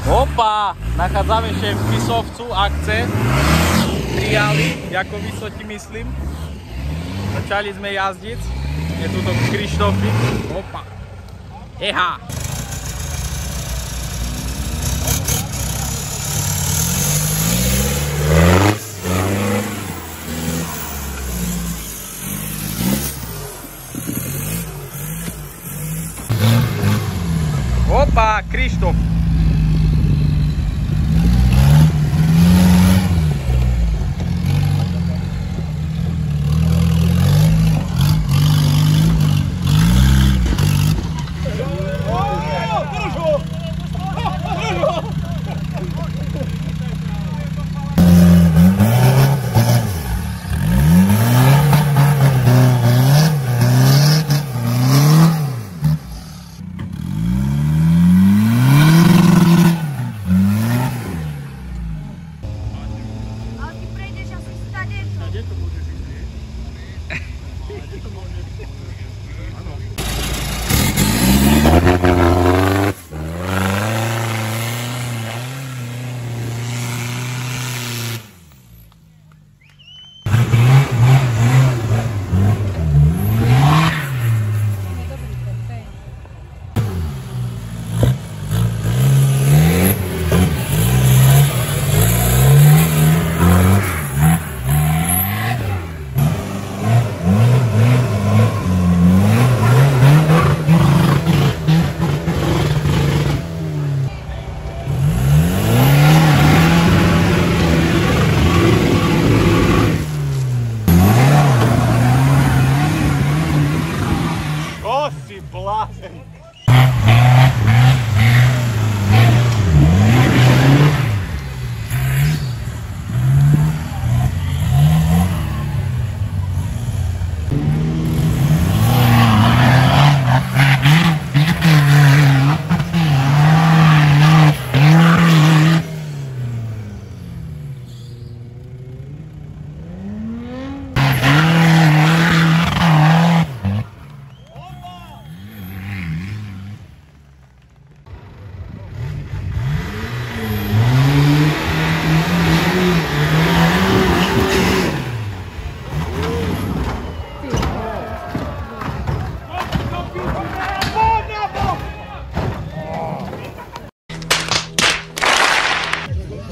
Opa, nachádzame sa v Pisovcu, akce. Triály, ako vysoti myslím. Začali sme jazdiť. Je tu to Krištofik. Opa. Eha. Opa, Krištof.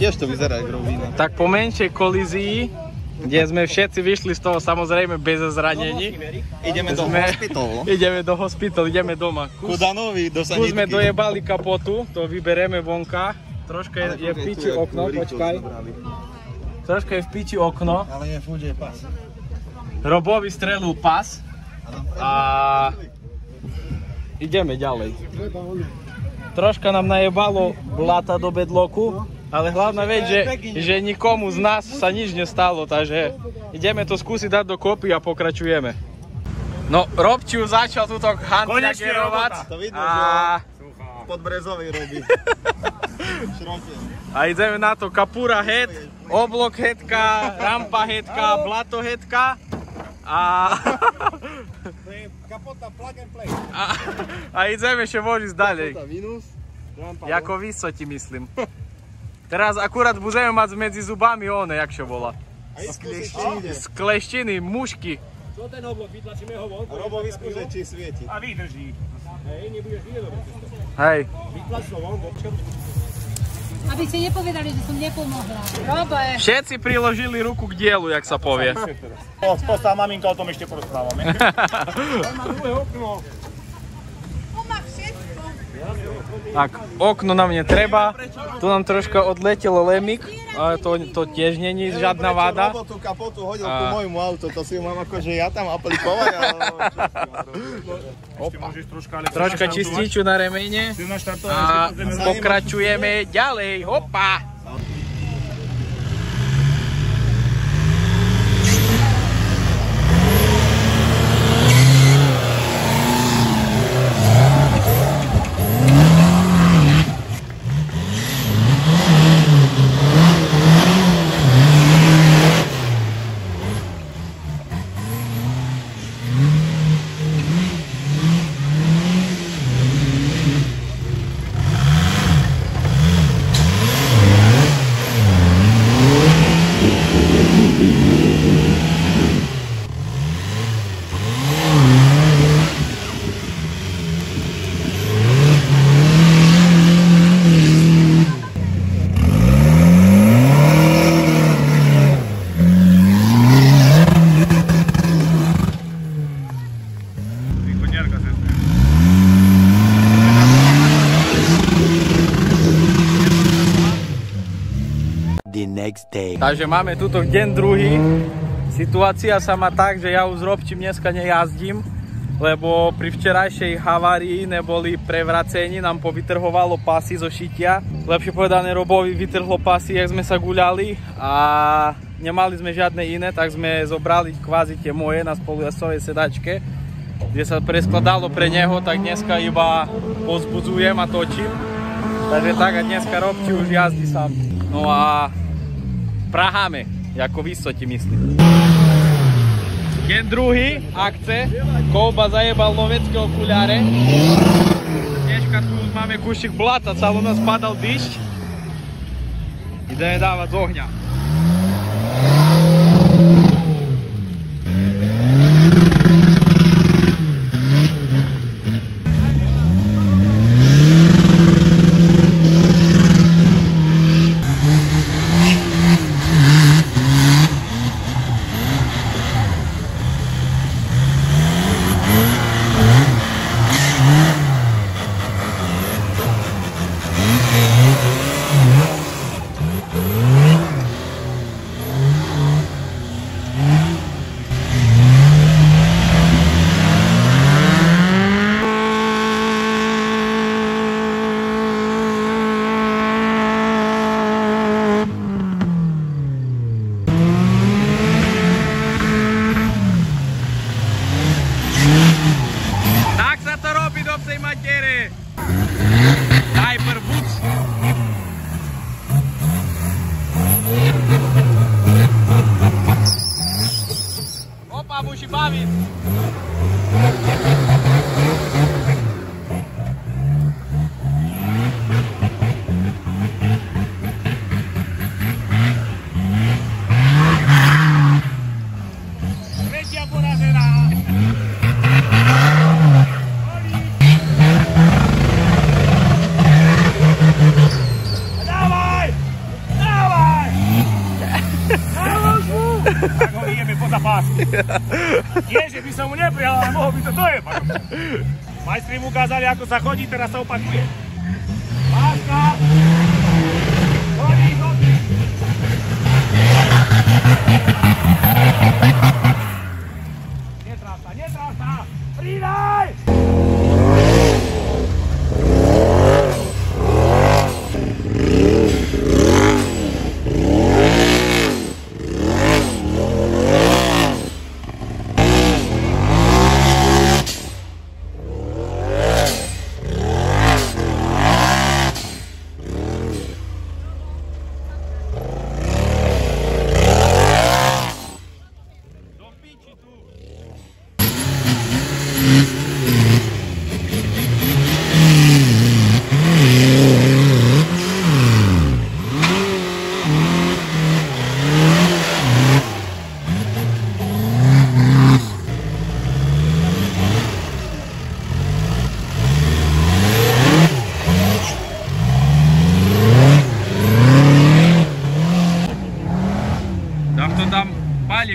Tiež to vyzerá ako rovina. Tak po menšej kolízii, kde sme všetci vyšli z toho samozrejme bez zranení. Ideme do hospitalu. Ideme do hospitalu, ideme doma. Kudanovi do Tu sanitky. sme dojebali kapotu, to vybereme vonka. Troška je v piči okno, počkaj. Troška je v piči okno. Ale je furt, že je pas. Robovi strelil pas. A ideme ďalej. Troška nám najebalo blata do bedloku. Ale hlavná vec, že nikomu z nás sa nič nestalo, takže ideme to skúsiť dať do kopy a pokračujeme. No, Robčiu začal túto handjagerovať a podbrezový robí. A ideme na to kapura head, oblok headka, rampa headka, blato headka a Kapota plug and play. a ideme ešte vodiť ďalej. Jako vysoti myslím. Teraz akurát budeme mať medzi zubami one, jak sa volá. Z kleštiny, mušky. Čo ten oblok, vytlačíme ho von? Robo vyskúže, či svieti. A vydrží. Hej, nebudeš vidieť dobre cesto. Hej. Vytlač ho von, počkaj. Aby ste nepovedali, že som nepomohla. Robe! Všetci priložili ruku k dielu, jak sa povie. Postav maminka, o tom ešte porozprávame. On má druhé okno. Tak, okno nám netreba. Tu nám troška odletelo lemik, ale to tiež není žiadna vada. Robo tú kapotu hodil ku môjmu autu, to si mám akože ja tam aplikovať, ale... Troška čističu na remene a pokračujeme ďalej. Hopa! Takže máme tuto deň druhý. Situácia sa má tak, že ja už s Robčím dneska nejazdím, lebo pri včerajšej havárii neboli prevracení, nám povytrhovalo pasy zo šitia. Lepšie povedané, Robovi vytrhlo pasy, jak sme sa guľali a nemali sme žiadne iné, tak sme zobrali kvázi tie moje na spolujasovej sedačke, kde sa preskladalo pre neho, tak dneska iba pozbudzujem a točím. Takže tak a dneska Robči už jazdí sám. No a praháme, ako vysoti myslím. Deň druhý, akce, Kouba zajebal lovecké okuliare. Dneška tu máme kúšik blata, celo nás padal dyšť. Ideme dávať z ohňa. Musi bawić. Trzecia porażena. Dawaj! Dawaj! Tak ho ideme poza pás. Nie, že by som mu neprijal, ale mohol by to dojebať. Majstri mu ukázali, ako sa chodí, teraz sa opakuje. Páska! Chodí, chodí! Netrás sa! Pridaj!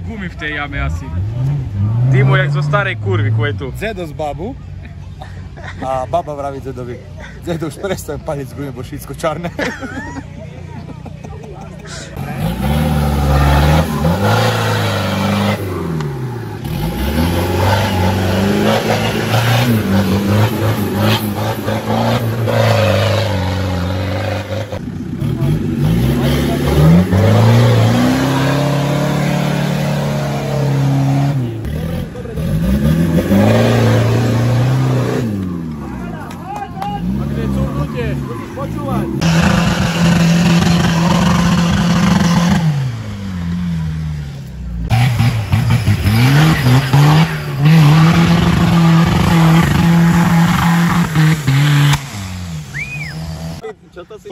Gumy v tej jame asi. Dimo jak zo starej kurvy, chuj tu. Zedo z babu a baba vraví Zedovi: Zedo, už prestaň paliť z gumy, bo všetko čarné.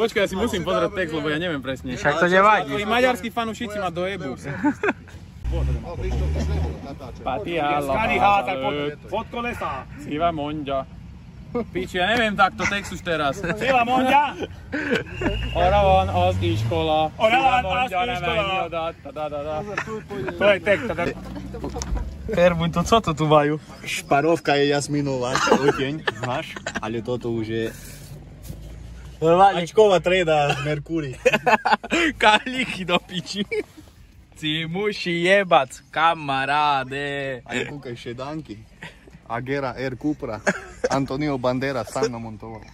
Počkaj, ja si musím pozrieť text, lebo ja neviem presne. Však to nevadí. Tvoji maďarskí fanúšici ma dojebu. Skali hádzaj pod kolesa. Siva Monďa. Piči, ja neviem takto text už teraz. Siva Monďa. Oravan az iskola. Oravan az iskola. To je text. Herbuň, to co to tu majú? Šparovka je Jasminová, oteň, znáš, ale toto už je Normálne. Ačková treda Mercury. Kalíky do piči. Si muši jebac, kamaráde. Aj kúkaj šedánky. Agera, Air Cupra. Antonio Banderas sám namontoval.